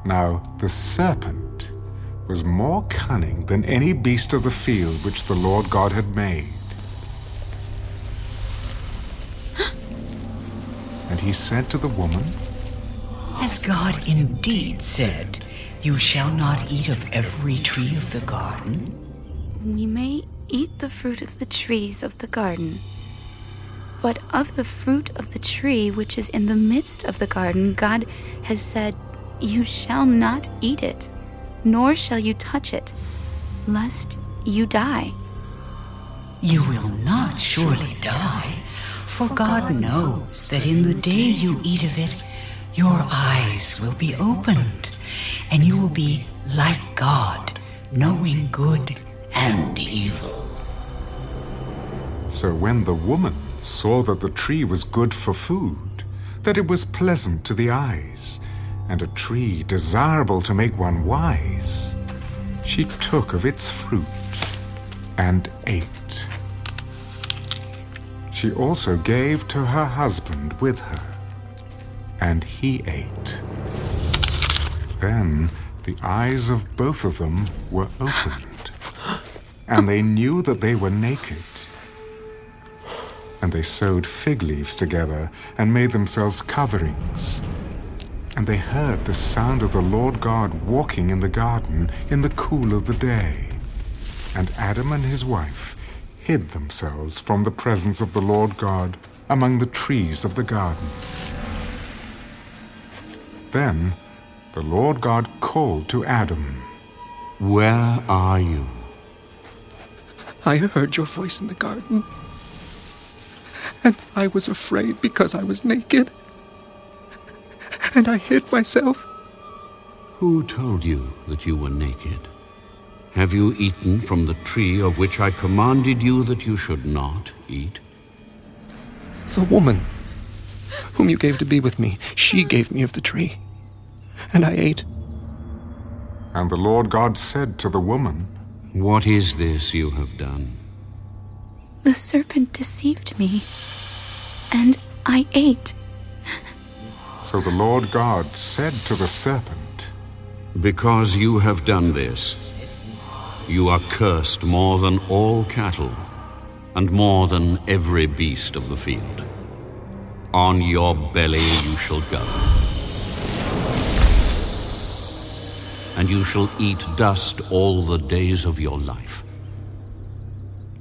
Now the serpent was more cunning than any beast of the field which the Lord God had made. And he said to the woman, Has God indeed said, You shall not eat of every tree of the garden? We may eat the fruit of the trees of the garden, but of the fruit of the tree which is in the midst of the garden, God has said, You shall not eat it, nor shall you touch it, lest you die. You will not surely die, for God knows that in the day you eat of it, your eyes will be opened, and you will be like God, knowing good and evil. So when the woman saw that the tree was good for food, that it was pleasant to the eyes, and a tree desirable to make one wise, she took of its fruit and ate. She also gave to her husband with her, and he ate. Then the eyes of both of them were opened, and they knew that they were naked. And they sewed fig leaves together and made themselves coverings. And they heard the sound of the Lord God walking in the garden in the cool of the day. And Adam and his wife hid themselves from the presence of the Lord God among the trees of the garden. Then the Lord God called to Adam, Where are you? I heard your voice in the garden, and I was afraid because I was naked, and I hid myself. Who told you that you were naked? Have you eaten from the tree of which I commanded you that you should not eat? The woman whom you gave to be with me, she gave me of the tree, and I ate. And the Lord God said to the woman, What is this you have done? The serpent deceived me, and I ate. So the Lord God said to the serpent, Because you have done this, you are cursed more than all cattle, and more than every beast of the field. On your belly you shall go, and you shall eat dust all the days of your life.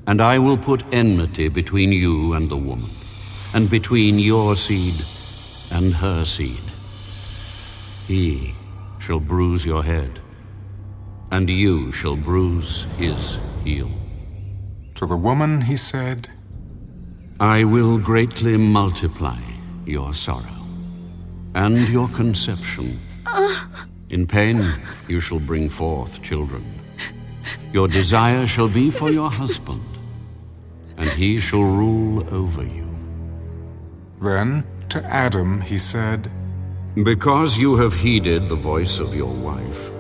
And I will put enmity between you and the woman, and between your seed and her seed. He shall bruise your head, and you shall bruise his heel. To the woman he said, I will greatly multiply your sorrow and your conception. In pain you shall bring forth children. Your desire shall be for your husband, and he shall rule over you. Then to Adam he said, Because you have heeded the voice of your wife,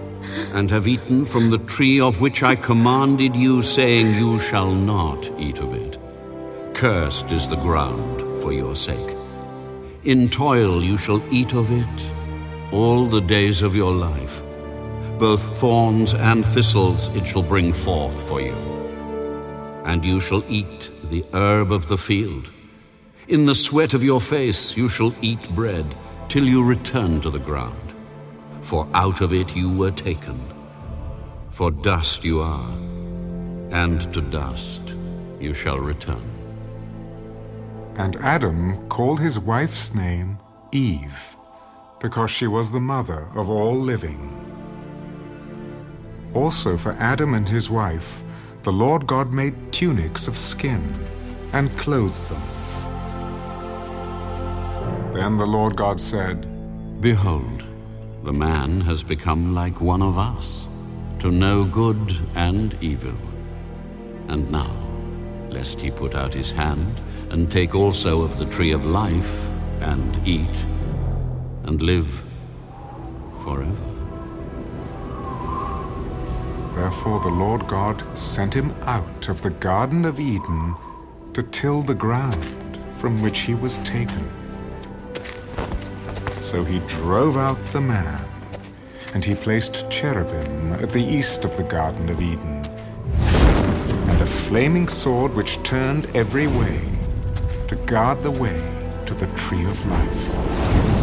and have eaten from the tree of which I commanded you, saying, You shall not eat of it. Cursed is the ground for your sake. In toil you shall eat of it all the days of your life. Both thorns and thistles it shall bring forth for you. And you shall eat the herb of the field. In the sweat of your face you shall eat bread, till you return to the ground. For out of it you were taken. For dust you are, and to dust you shall return. And Adam called his wife's name Eve, because she was the mother of all living. Also for Adam and his wife, the Lord God made tunics of skin and clothed them. Then the Lord God said, Behold, the man has become like one of us, to know good and evil. And now, lest he put out his hand, and take also of the tree of life, and eat, and live forever. Therefore the Lord God sent him out of the Garden of Eden to till the ground from which he was taken. So he drove out the man, And he placed cherubim at the east of the Garden of Eden, and a flaming sword which turned every way, to guard the way to the tree of life.